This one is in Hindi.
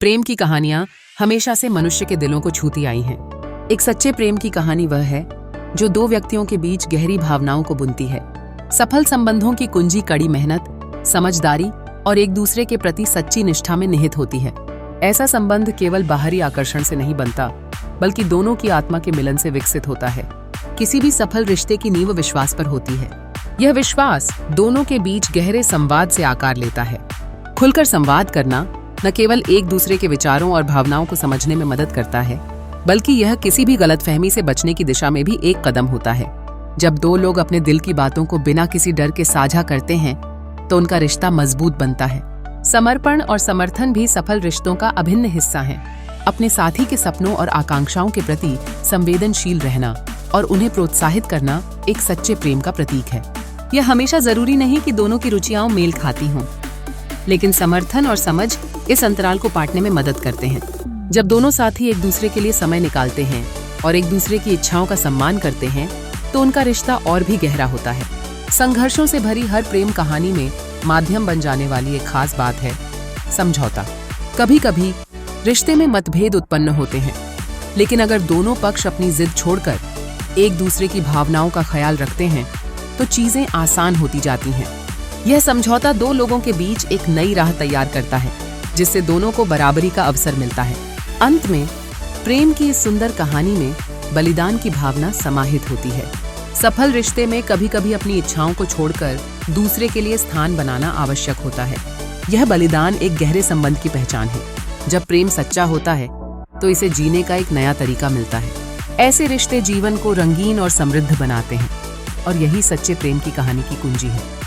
प्रेम की कहानियां हमेशा से मनुष्य के दिलों को छूती आई हैं। एक सच्चे प्रेम की कहानी वह है जो दो व्यक्तियों के बीच गहरी भावनाओं को बुनती है। सफल संबंधों की कुंजी कड़ी मेहनत, समझदारी और एक दूसरे के प्रति सच्ची निष्ठा में निहित होती है। ऐसा संबंध केवल बाहरी आकर्षण से नहीं बनता, बल्कि दोनों की आत्मा के मिलन से विकसित होता है। किसी भी सफल रिश्ते की नींव विश्वास पर होती है। यह विश्वास दोनों के बीच गहरे संवाद से आकार लेता है। खुलकर संवाद करना न केवल एक दूसरे के विचारों और भावनाओं को समझने में मदद करता है, बल्कि यह किसी भी गलतफहमी से बचने की दिशा में भी एक कदम होता है। जब दो लोग अपने दिल की बातों को बिना किसी डर के साझा करते हैं, तो उनका रिश्ता मजबूत बनता है। समर्पण और समर्थन भी सफल रिश्तों का अभिन्न हिस्सा है। अपने साथी के सपनों और आकांक्षाओं के प्रति संवेदनशील रहना और उन्हें प्रोत्साहित करना एक सच्चे प्रेम का प्रतीक है। यह हमेशा जरूरी नहीं कि दोनों की रुचियां मेल खाती हों, लेकिन समर्थन और समझ इस अंतराल को पाटने में मदद करते हैं। जब दोनों साथी एक दूसरे के लिए समय निकालते हैं और एक दूसरे की इच्छाओं का सम्मान करते हैं, तो उनका रिश्ता और भी गहरा होता है। संघर्षों से भरी हर प्रेम कहानी में माध्यम बन जाने वाली एक खास बात है समझौता। कभी कभी रिश्ते में मतभेद उत्पन्न होते हैं, लेकिन अगर दोनों पक्ष अपनी जिद छोड़कर एक दूसरे की भावनाओं का ख्याल रखते हैं, तो चीजें आसान होती जाती हैं। यह समझौता दो लोगों के बीच एक नई राह तैयार करता है, जिससे दोनों को बराबरी का अवसर मिलता है। अंत में प्रेम की इस सुंदर कहानी में बलिदान की भावना समाहित होती है। सफल रिश्ते में कभी कभी अपनी इच्छाओं को छोड़कर दूसरे के लिए स्थान बनाना आवश्यक होता है। यह बलिदान एक गहरे संबंध की पहचान है। जब प्रेम सच्चा होता है, तो इसे जीने का एक नया तरीका मिलता है। ऐसे रिश्ते जीवन को रंगीन और समृद्ध बनाते हैं, और यही सच्चे प्रेम की कहानी की कुंजी है।